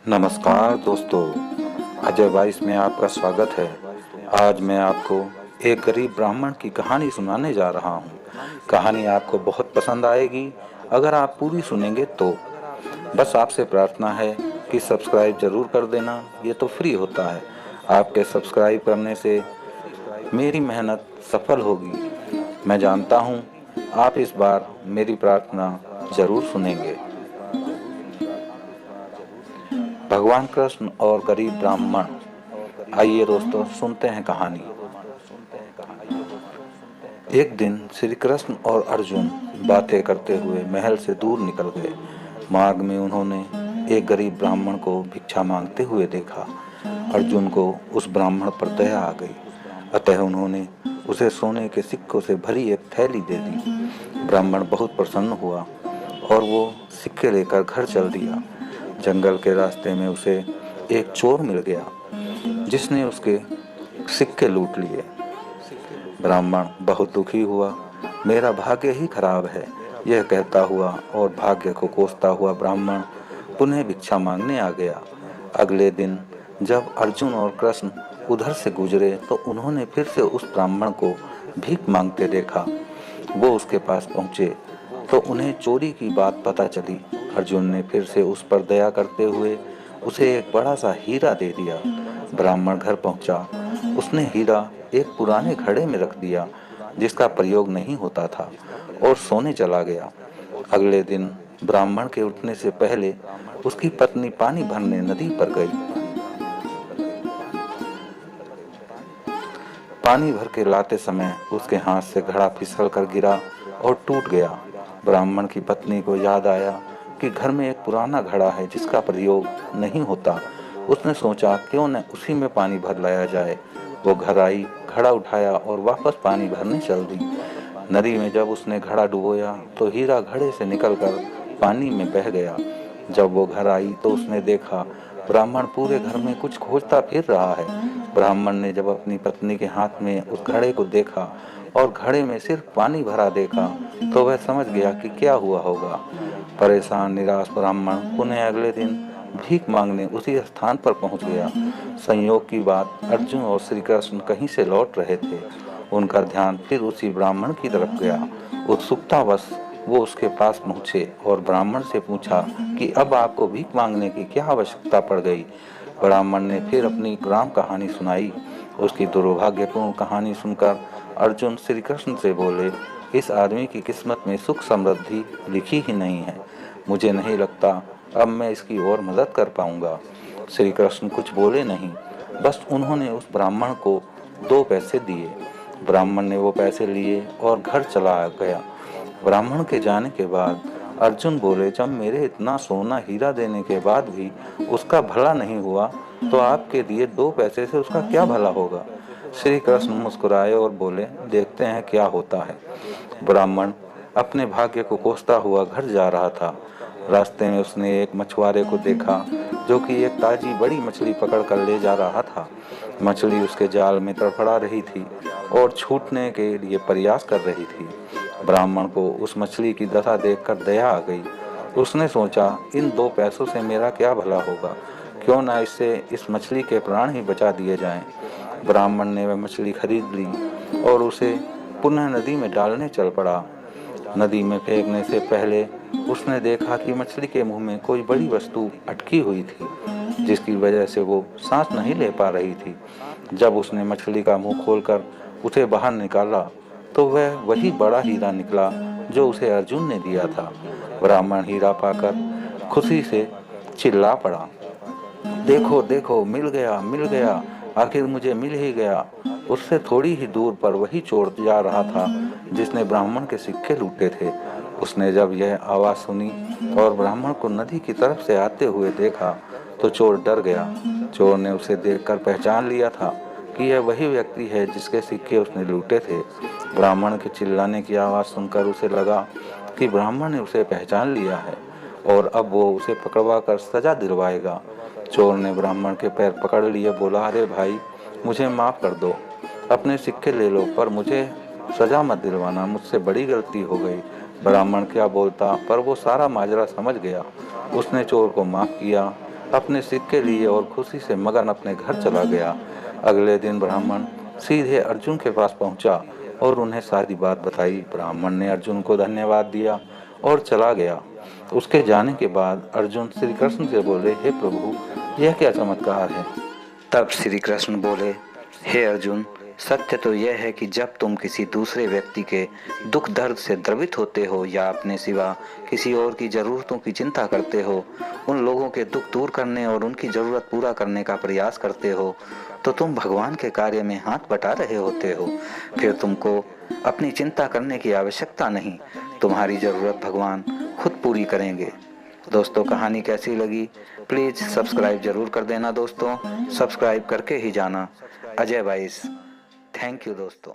नमस्कार दोस्तों, अजय वाइस में आपका स्वागत है। आज मैं आपको एक गरीब ब्राह्मण की कहानी सुनाने जा रहा हूँ। कहानी आपको बहुत पसंद आएगी अगर आप पूरी सुनेंगे तो। बस आपसे प्रार्थना है कि सब्सक्राइब जरूर कर देना, ये तो फ्री होता है। आपके सब्सक्राइब करने से मेरी मेहनत सफल होगी। मैं जानता हूँ आप इस बार मेरी प्रार्थना जरूर सुनेंगे। भगवान कृष्ण और गरीब ब्राह्मण। आइए दोस्तों सुनते हैं कहानी। एक दिन श्री कृष्ण और अर्जुन बातें करते हुए महल से दूर निकल गए। मार्ग में उन्होंने एक गरीब ब्राह्मण को भिक्षा मांगते हुए देखा। अर्जुन को उस ब्राह्मण पर दया आ गई, अतः उन्होंने उसे सोने के सिक्कों से भरी एक थैली दे दी। ब्राह्मण बहुत प्रसन्न हुआ और वो सिक्के लेकर घर चल दिया। जंगल के रास्ते में उसे एक चोर मिल गया जिसने उसके सिक्के लूट लिए। ब्राह्मण बहुत दुखी हुआ, मेरा भाग्य ही खराब है, यह कहता हुआ और भाग्य को कोसता हुआ ब्राह्मण पुनः भिक्षा मांगने आ गया। अगले दिन जब अर्जुन और कृष्ण उधर से गुजरे तो उन्होंने फिर से उस ब्राह्मण को भीख मांगते देखा। वो उसके पास पहुंचे तो उन्हें चोरी की बात पता चली। अर्जुन ने फिर से उस पर दया करते हुए उसे एक बड़ा सा हीरा दे दिया। ब्राह्मण घर पहुंचा, उसने हीरा एक पुराने घड़े में रख दिया जिसका प्रयोग नहीं होता था और सोने चला गया। अगले दिन ब्राह्मण के उठने से पहले उसकी पत्नी पानी भरने नदी पर गई। पानी भर के लाते समय उसके हाथ से घड़ा फिसल कर गिरा और टूट गया। ब्राह्मण की पत्नी को याद आया कि घर में एक पुराना घड़ा है जिसका प्रयोग नहीं होता। उसने सोचा क्यों न उसी में पानी भर लाया जाए। वो घर आई, घड़ा उठाया और वापस पानी भरने चल दी। नदी में जब उसने घड़ा डुबोया तो हीरा घड़े से निकलकर पानी में बह गया। जब वो घर आई तो उसने देखा ब्राह्मण पूरे घर में कुछ खोजता फिर रहा है। ब्राह्मण ने जब अपनी पत्नी के हाथ में उस घड़े को देखा और घड़े में सिर्फ पानी भरा देखा तो वह समझ गया कि क्या हुआ होगा। परेशान निराश ब्राह्मण पुनः अगले दिन भीख मांगने उसी स्थान पर पहुंच गया। संयोग की बात, अर्जुन और श्री कृष्ण कहीं से लौट रहे थे। उनका ध्यान फिर उसी ब्राह्मण की तरफ गया। उत्सुकतावश वो उसके पास पहुंचे और ब्राह्मण से पूछा कि अब आपको भीख मांगने की क्या आवश्यकता पड़ गई। ब्राह्मण ने फिर अपनी ग्राम कहानी सुनाई। उसकी दुर्भाग्यपूर्ण कहानी सुनकर अर्जुन श्री कृष्ण से बोले, इस आदमी की किस्मत में सुख समृद्धि लिखी ही नहीं है। मुझे नहीं लगता अब मैं इसकी और मदद कर पाऊंगा। श्री कृष्ण कुछ बोले नहीं, बस उन्होंने उस ब्राह्मण को 2 पैसे दिए। ब्राह्मण ने वो पैसे लिए और घर चला गया। ब्राह्मण के जाने के बाद अर्जुन बोले, जब मेरे इतना सोना हीरा देने के बाद भी उसका भला नहीं हुआ तो आपके दिए 2 पैसे से उसका क्या भला होगा। श्री कृष्ण मुस्कुराए और बोले, देखते हैं क्या होता है। ब्राह्मण अपने भाग्य को कोसता हुआ घर जा रहा था। रास्ते में उसने एक मछुआरे को देखा जो कि एक ताजी बड़ी मछली पकड़ कर ले जा रहा था। मछली उसके जाल में तड़फड़ा रही थी और छूटने के लिए प्रयास कर रही थी। ब्राह्मण को उस मछली की दशा देखकर दया आ गई। उसने सोचा, इन 2 पैसों से मेरा क्या भला होगा, क्यों ना इससे इस मछली के प्राण ही बचा दिए जाएं। ब्राह्मण ने वह मछली खरीद ली और उसे पुनः नदी में डालने चल पड़ा। नदी में फेंकने से पहले उसने देखा कि मछली के मुंह में कोई बड़ी वस्तु अटकी हुई थी जिसकी वजह से वो सांस नहीं ले पा रही थी। जब उसने मछली का मुंह खोलकर उसे बाहर निकाला तो वह वही बड़ा हीरा निकला जो उसे अर्जुन ने दिया था। ब्राह्मण हीरा पाकर खुशी से चिल्ला पड़ा, देखो देखो, मिल गया मिल गया, आखिर मुझे मिल ही गया। उससे थोड़ी ही दूर पर वही चोर जा रहा था जिसने ब्राह्मण के सिक्के लूटे थे। उसने जब यह आवाज़ सुनी और ब्राह्मण को नदी की तरफ से आते हुए देखा तो चोर डर गया। चोर ने उसे देखकर पहचान लिया था कि यह वही व्यक्ति है जिसके सिक्के उसने लूटे थे। ब्राह्मण के चिल्लाने की आवाज़ सुनकर उसे लगा कि ब्राह्मण ने उसे पहचान लिया है और अब वो उसे पकड़वा कर सजा दिलवाएगा। चोर ने ब्राह्मण के पैर पकड़ लिए, बोला, अरे भाई, मुझे माफ़ कर दो, अपने सिक्के ले लो, पर मुझे सजा मत दिलवाना, मुझसे बड़ी गलती हो गई। ब्राह्मण क्या बोलता, पर वो सारा माजरा समझ गया। उसने चोर को माफ़ किया अपने सिक्के लिए और खुशी से मगन अपने घर चला गया। अगले दिन ब्राह्मण सीधे अर्जुन के पास पहुंचा और उन्हें सारी बात बताई। ब्राह्मण ने अर्जुन को धन्यवाद दिया और चला गया। उसके जाने के बाद अर्जुन श्री कृष्ण से बोले, हे प्रभु, यह क्या चमत्कार है? तब श्री कृष्ण बोले, हे अर्जुन, सत्य तो यह है कि जब तुम किसी दूसरे व्यक्ति के दुख दर्द से द्रवित होते हो या अपने सिवा किसी और की जरूरतों की चिंता करते हो, उन लोगों के दुख दूर करने और उनकी जरूरत पूरा करने का प्रयास करते हो, तो तुम भगवान के कार्य में हाथ बटा रहे होते हो। फिर तुमको अपनी चिंता करने की आवश्यकता नहीं, तुम्हारी जरूरत भगवान खुद पूरी करेंगे। दोस्तों, कहानी कैसी लगी प्लीज़ सब्सक्राइब जरूर कर देना दोस्तों, सब्सक्राइब करके ही जाना। अजय वाइस, थैंक यू दोस्तों।